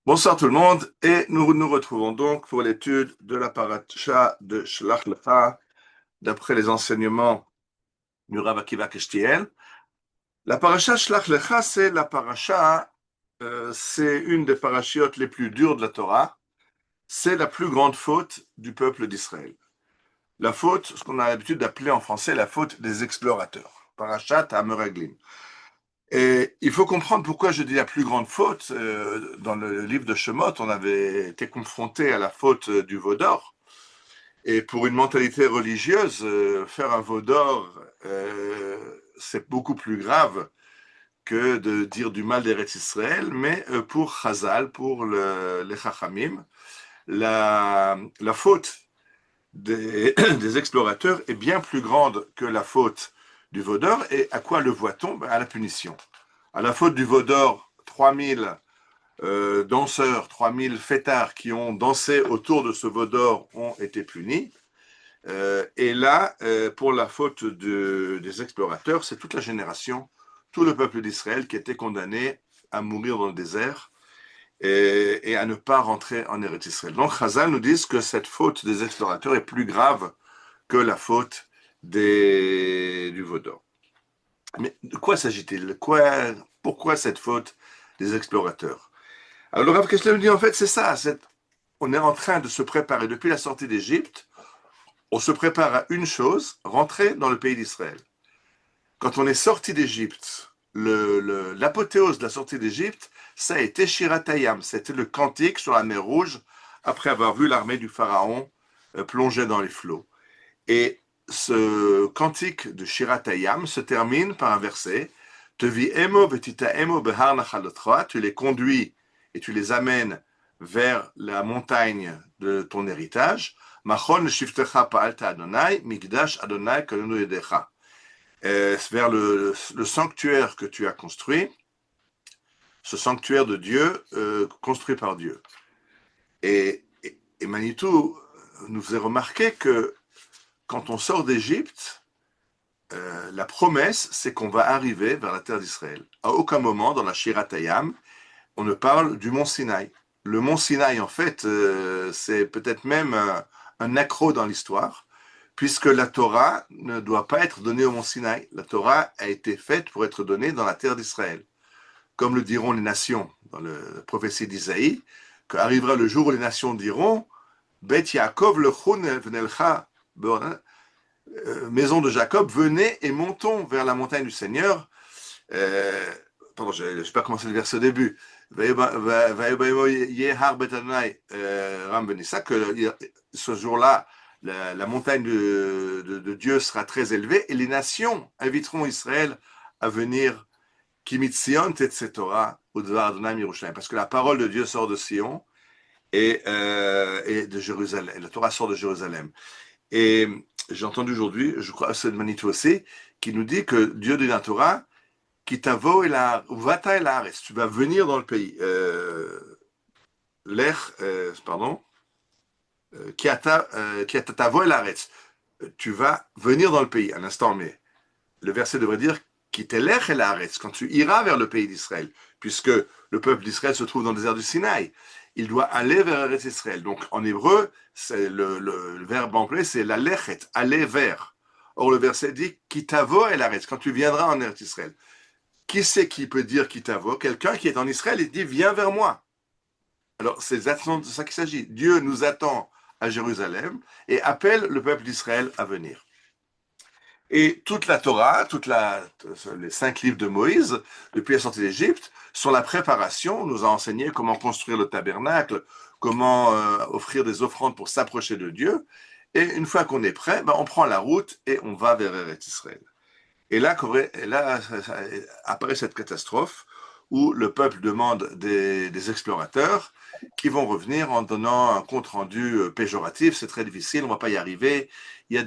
Bonsoir tout le monde et nous nous retrouvons donc pour l'étude de la paracha de Shlach Lecha d'après les enseignements du Rav Akiva Keshtiel. La paracha Shlach Lecha, c'est la paracha, c'est une des parachiotes les plus dures de la Torah. C'est la plus grande faute du peuple d'Israël. La faute, ce qu'on a l'habitude d'appeler en français la faute des explorateurs. Parachat HaMeraglim. Et il faut comprendre pourquoi je dis la plus grande faute. Dans le livre de Shemot, on avait été confronté à la faute du veau d'or. Et pour une mentalité religieuse, faire un veau d'or, c'est beaucoup plus grave que de dire du mal d'Eretz Israël. Mais pour Chazal, pour les Chachamim, la faute des explorateurs est bien plus grande que la faute du veau d'or. Et à quoi le voit-on? À la punition. À la faute du veau d'or, 3000 danseurs, 3000 fêtards qui ont dansé autour de ce veau d'or ont été punis. Et là, pour la faute des explorateurs, c'est toute la génération, tout le peuple d'Israël qui était condamné à mourir dans le désert et à ne pas rentrer en Eretz Israël. Donc, Chazal nous dit que cette faute des explorateurs est plus grave que la faute du veau d'or. Mais de quoi s'agit-il? Pourquoi cette faute des explorateurs? Alors le Rav Kessler nous dit en fait c'est ça, on est en train de se préparer depuis la sortie d'Égypte, on se prépare à une chose, rentrer dans le pays d'Israël. Quand on est sorti d'Égypte, l'apothéose de la sortie d'Égypte, ça a été Shiratayam, c'était le cantique sur la mer Rouge après avoir vu l'armée du Pharaon plonger dans les flots. Et ce cantique de Shiratayam se termine par un verset. Tu les conduis et tu les amènes vers la montagne de ton héritage. Vers le sanctuaire que tu as construit, ce sanctuaire de Dieu, construit par Dieu. Et Manitou nous faisait remarquer que quand on sort d'Égypte, la promesse, c'est qu'on va arriver vers la terre d'Israël. À aucun moment, dans la Shiratayam, on ne parle du mont Sinaï. Le mont Sinaï, en fait, c'est peut-être même un accroc dans l'histoire, puisque la Torah ne doit pas être donnée au mont Sinaï. La Torah a été faite pour être donnée dans la terre d'Israël. Comme le diront les nations dans la prophétie d'Isaïe, qu'arrivera le jour où les nations diront « Bet Yaakov lechun v'nelcha » maison de Jacob, venez et montons vers la montagne du Seigneur. Pardon, je n'ai pas commencé le verset au début. Que ce jour-là, la montagne de Dieu sera très élevée et les nations inviteront Israël à venir parce que la parole de Dieu sort de Sion et de Jérusalem. La Torah sort de Jérusalem. Et j'ai entendu aujourd'hui, je crois, c'est de Manitou aussi, qui nous dit que Dieu dit dans la Torah, tu vas venir dans le pays. Tu vas venir dans le pays. Un instant, mais le verset devrait dire quand tu iras vers le pays d'Israël, puisque le peuple d'Israël se trouve dans le désert du Sinaï. Il doit aller vers Eretz Israël. Donc en hébreu, c'est le verbe employé, c'est la lechet, aller vers. Or le verset dit kitavo el aretz, quand tu viendras en Eretz Israël. Qui c'est qui peut dire kitavo? Quelqu'un qui est en Israël et dit viens vers moi. Alors c'est exactement de ça qu'il s'agit. Dieu nous attend à Jérusalem et appelle le peuple d'Israël à venir. Et toute la Torah, les 5 livres de Moïse, depuis la sortie d'Égypte, sont la préparation. On nous a enseigné comment construire le tabernacle, comment offrir des offrandes pour s'approcher de Dieu. Et une fois qu'on est prêt, on prend la route et on va vers Eretz Israël. Et là apparaît cette catastrophe où le peuple demande des explorateurs qui vont revenir en donnant un compte-rendu péjoratif. C'est très difficile, on ne va pas y arriver. Il y a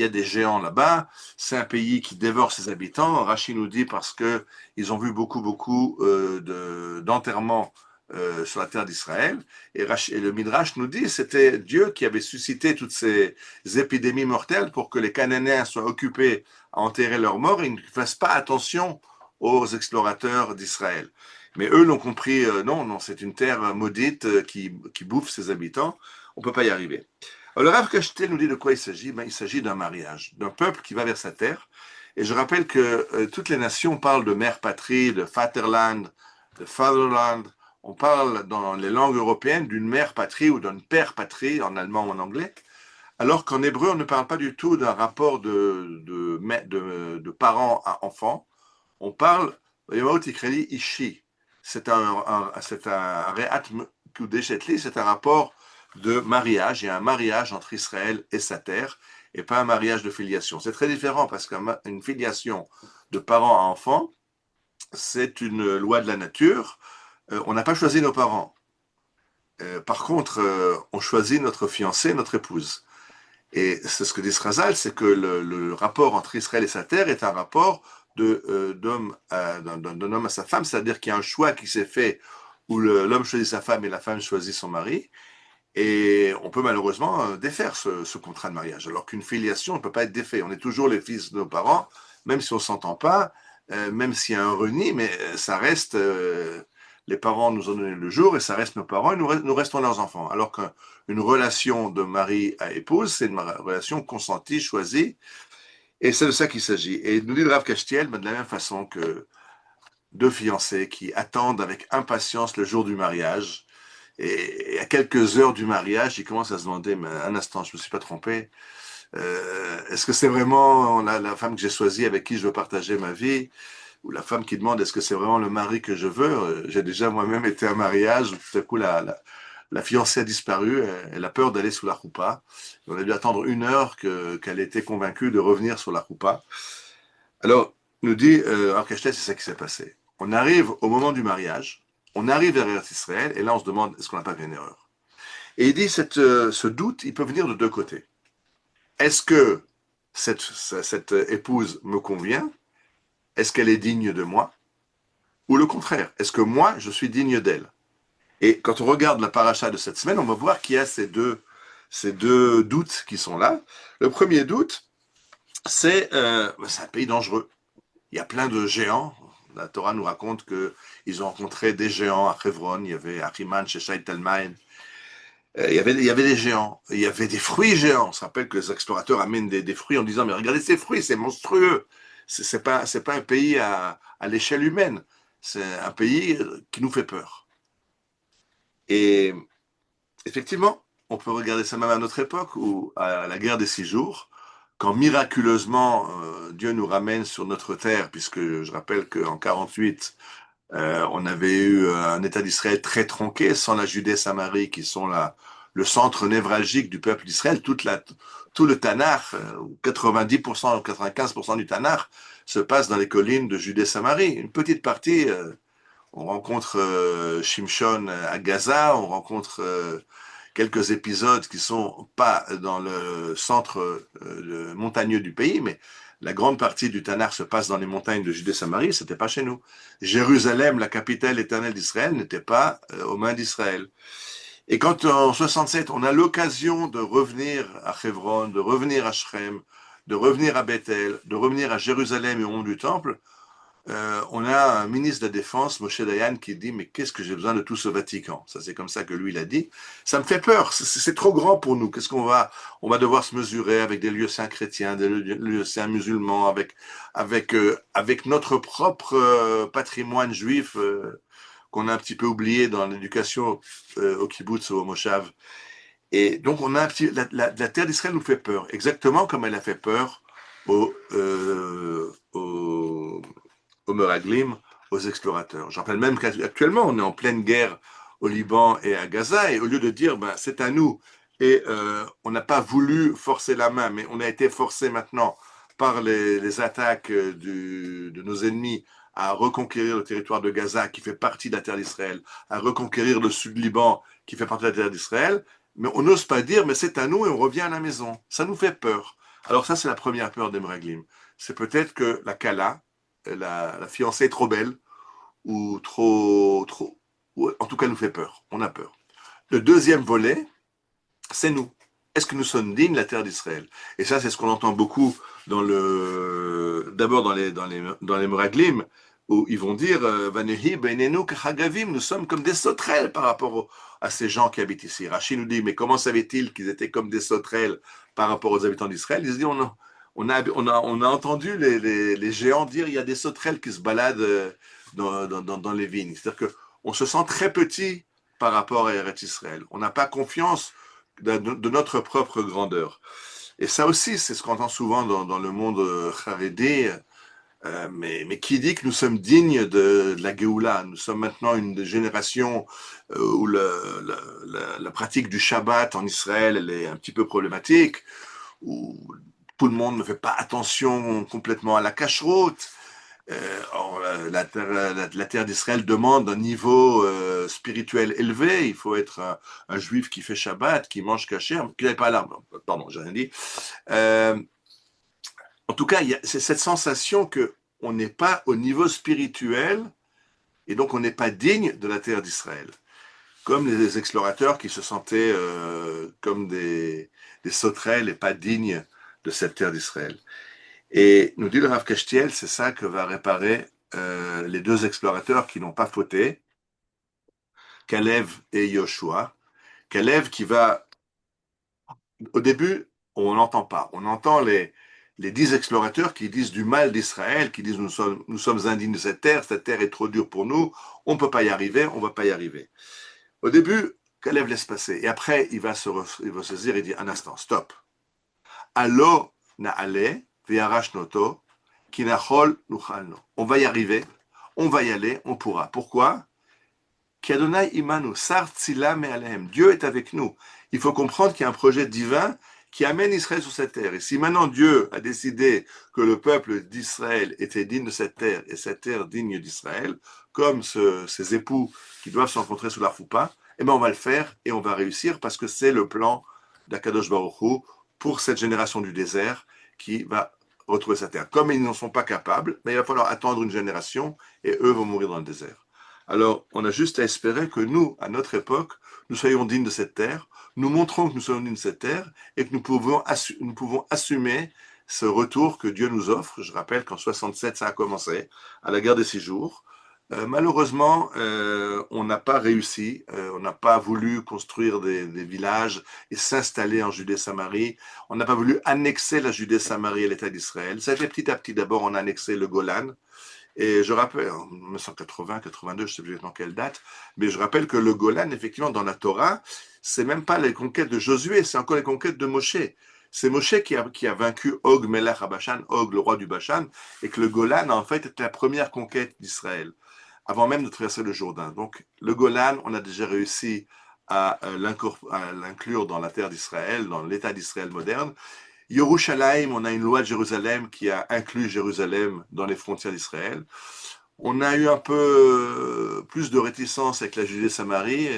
des géants là-bas. C'est un pays qui dévore ses habitants. Rachid nous dit parce qu'ils ont vu beaucoup d'enterrements sur la terre d'Israël. Et le Midrash nous dit que c'était Dieu qui avait suscité toutes ces épidémies mortelles pour que les Cananéens soient occupés à enterrer leurs morts et ils ne fassent pas attention aux explorateurs d'Israël. Mais eux l'ont compris, non, non, c'est une terre maudite qui bouffe ses habitants, on ne peut pas y arriver. Alors, le Rav Kashtel nous dit de quoi il s'agit. Il s'agit d'un mariage, d'un peuple qui va vers sa terre. Et je rappelle que toutes les nations parlent de mère patrie, de Vaterland, de Fatherland. On parle dans les langues européennes d'une mère patrie ou d'un père patrie, en allemand ou en anglais, alors qu'en hébreu, on ne parle pas du tout d'un rapport de parents à enfants. On parle, ishi. C'est un rapport de mariage. Il y a un mariage entre Israël et sa terre, et pas un mariage de filiation. C'est très différent parce qu'une filiation de parents à enfants, c'est une loi de la nature. On n'a pas choisi nos parents. Par contre, on choisit notre fiancé, notre épouse. Et c'est ce que dit Srazal, c'est que le rapport entre Israël et sa terre est un rapport d'un homme à sa femme, c'est-à-dire qu'il y a un choix qui s'est fait où l'homme choisit sa femme et la femme choisit son mari. Et on peut malheureusement défaire ce contrat de mariage, alors qu'une filiation ne peut pas être défait. On est toujours les fils de nos parents, même si on ne s'entend pas, même s'il y a un reni, mais ça reste, les parents nous ont donné le jour et ça reste nos parents et nous restons leurs enfants. Alors qu'une relation de mari à épouse, c'est une relation consentie, choisie, et c'est de ça qu'il s'agit. Et nous dit le Rav Kashtiel, de la même façon que deux fiancés qui attendent avec impatience le jour du mariage, et à quelques heures du mariage, ils commencent à se demander, mais un instant, je ne me suis pas trompé, est-ce que c'est vraiment la femme que j'ai choisie avec qui je veux partager ma vie? Ou la femme qui demande, est-ce que c'est vraiment le mari que je veux? J'ai déjà moi-même été à un mariage où tout à coup la fiancée a disparu, elle a peur d'aller sous la roupa. On a dû attendre 1 heure qu'elle était convaincue de revenir sur la roupa. Alors, nous dit Arkashtet, c'est ça qui s'est passé. On arrive au moment du mariage, on arrive vers Eretz Israël, et là on se demande, est-ce qu'on n'a pas fait une erreur? Et il dit, ce doute, il peut venir de deux côtés. Est-ce que cette épouse me convient? Est-ce qu'elle est digne de moi? Ou le contraire, est-ce que moi, je suis digne d'elle? Et quand on regarde la paracha de cette semaine, on va voir qu'il y a ces deux doutes qui sont là. Le premier doute, c'est un pays dangereux. Il y a plein de géants. La Torah nous raconte qu'ils ont rencontré des géants à Hebron. Il y avait Achiman, Sheshai, Talmaïn. Il y avait des géants. Il y avait des fruits géants. On se rappelle que les explorateurs amènent des fruits en disant, mais regardez ces fruits, c'est monstrueux. C'est pas un pays à l'échelle humaine. C'est un pays qui nous fait peur. Et effectivement, on peut regarder ça même à notre époque, ou à la guerre des 6 jours, quand miraculeusement Dieu nous ramène sur notre terre, puisque je rappelle qu'en 48, on avait eu un État d'Israël très tronqué, sans la Judée-Samarie, qui sont le centre névralgique du peuple d'Israël. Tout le Tanakh, 90% ou 95% du Tanakh, se passe dans les collines de Judée-Samarie. Une petite partie, on rencontre Shimshon à Gaza, on rencontre quelques épisodes qui sont pas dans le centre montagneux du pays, mais la grande partie du Tanakh se passe dans les montagnes de Judée-Samarie, c'était pas chez nous. Jérusalem, la capitale éternelle d'Israël, n'était pas aux mains d'Israël. Et quand en 67, on a l'occasion de revenir à Hebron, de revenir à Shrem, de revenir à Bethel, de revenir à Jérusalem et au mont du Temple, on a un ministre de la Défense, Moshe Dayan, qui dit, mais qu'est-ce que j'ai besoin de tout ce Vatican? Ça, c'est comme ça que lui, il a dit. Ça me fait peur, c'est trop grand pour nous. On va devoir se mesurer avec des lieux saints chrétiens, des lieux saints musulmans, avec notre propre patrimoine juif qu'on a un petit peu oublié dans l'éducation au kibbutz ou au moshav. Et donc, la terre d'Israël nous fait peur, exactement comme elle a fait peur aux Meraglim, aux explorateurs. Je rappelle même qu'actuellement, on est en pleine guerre au Liban et à Gaza, et au lieu de dire, ben, c'est à nous, et on n'a pas voulu forcer la main, mais on a été forcé maintenant par les attaques de nos ennemis à reconquérir le territoire de Gaza, qui fait partie de la terre d'Israël, à reconquérir le sud Liban, qui fait partie de la terre d'Israël, mais on n'ose pas dire, mais c'est à nous et on revient à la maison. Ça nous fait peur. Alors ça, c'est la première peur des Meraglim. C'est peut-être que la Kala, la fiancée est trop belle, ou ou en tout cas nous fait peur. On a peur. Le deuxième volet, c'est nous. Est-ce que nous sommes dignes de la terre d'Israël? Et ça, c'est ce qu'on entend beaucoup d'abord dans les Meraglim, où ils vont dire Vanehi beinenu kachagavim, nous sommes comme des sauterelles par rapport à ces gens qui habitent ici. Rachid nous dit, mais comment savaient-ils qu'ils étaient comme des sauterelles par rapport aux habitants d'Israël? Il se dit, on a entendu les géants dire il y a des sauterelles qui se baladent dans les vignes. C'est-à-dire qu'on se sent très petit par rapport à Eretz Israël. On n'a pas confiance de notre propre grandeur. Et ça aussi, c'est ce qu'on entend souvent dans le monde charédé. Mais qui dit que nous sommes dignes de la Géoula? Nous sommes maintenant une génération où la pratique du Shabbat en Israël elle est un petit peu problématique, où tout le monde ne fait pas attention complètement à la cacheroute. Or, la terre d'Israël demande un niveau spirituel élevé. Il faut être un juif qui fait Shabbat, qui mange kasher, qui n'avait pas l'arme. Pardon, j'ai rien dit. Euh, En tout cas, c'est cette sensation que on n'est pas au niveau spirituel et donc on n'est pas digne de la terre d'Israël. Comme les explorateurs qui se sentaient comme des sauterelles et pas dignes de cette terre d'Israël. Et nous dit le Rav Kashtiel, c'est ça que va réparer les deux explorateurs qui n'ont pas fauté, Kalev et Yoshua. Kalev qui va, au début, on n'entend pas. On entend les 10 explorateurs qui disent du mal d'Israël, qui disent nous sommes indignes de cette terre est trop dure pour nous, on ne peut pas y arriver, on ne va pas y arriver. Au début, Kalev laisse passer. Et après, il va se saisir et dire un instant, stop. Allo na'ale ve'arash noto kinachol nuchalno. On va y arriver, on va y aller, on pourra. Pourquoi? Qu'Adonai imanu sar tzila me'alehem. Dieu est avec nous. Il faut comprendre qu'il y a un projet divin qui amène Israël sur cette terre. Et si maintenant Dieu a décidé que le peuple d'Israël était digne de cette terre et cette terre digne d'Israël, comme ces époux qui doivent se rencontrer sous la choupa, eh bien on va le faire et on va réussir parce que c'est le plan d'Akadosh Baruch Hu pour cette génération du désert qui va retrouver sa terre. Comme ils n'en sont pas capables, mais il va falloir attendre une génération et eux vont mourir dans le désert. Alors, on a juste à espérer que nous, à notre époque, nous soyons dignes de cette terre, nous montrons que nous sommes dignes de cette terre et que nous pouvons assumer ce retour que Dieu nous offre. Je rappelle qu'en 67, ça a commencé, à la guerre des 6 jours. Malheureusement, on n'a pas réussi, on n'a pas voulu construire des villages et s'installer en Judée-Samarie. On n'a pas voulu annexer la Judée-Samarie à l'État d'Israël. Ça a fait petit à petit. D'abord, on a annexé le Golan. Et je rappelle, en 1980, 82, je ne sais plus dans quelle date, mais je rappelle que le Golan, effectivement, dans la Torah, c'est même pas les conquêtes de Josué, c'est encore les conquêtes de Moshe. C'est Moshe qui a vaincu Og Melech HaBashan, Og le roi du Bashan, et que le Golan, en fait, était la première conquête d'Israël, avant même de traverser le Jourdain. Donc, le Golan, on a déjà réussi à l'inclure dans la terre d'Israël, dans l'État d'Israël moderne. Yerushalayim, on a une loi de Jérusalem qui a inclus Jérusalem dans les frontières d'Israël. On a eu un peu plus de réticence avec la Judée-Samarie.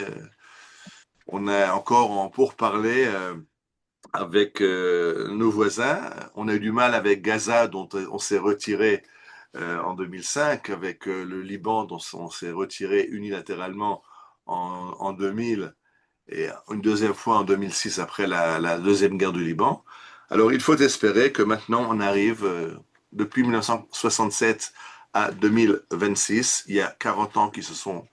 On a encore en pourparlers avec nos voisins. On a eu du mal avec Gaza, dont on s'est retiré en 2005, avec le Liban, dont on s'est retiré unilatéralement en 2000, et une deuxième fois en 2006 après la deuxième guerre du Liban. Alors il faut espérer que maintenant on arrive, depuis 1967 à 2026, il y a 40 ans qui se sont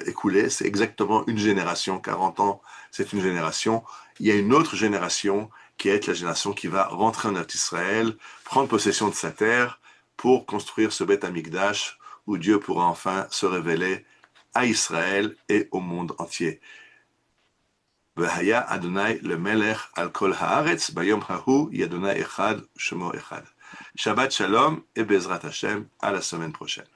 écoulés, c'est exactement une génération, 40 ans c'est une génération. Il y a une autre génération qui est la génération qui va rentrer en Israël, prendre possession de sa terre pour construire ce Beth Amikdash où Dieu pourra enfin se révéler à Israël et au monde entier. והיה אדוני למלך על כל הארץ, ביום ההוא יהיה אדוני אחד, שמו אחד. Shabbat Shalom et Bezrat Hashem, à la semaine prochaine.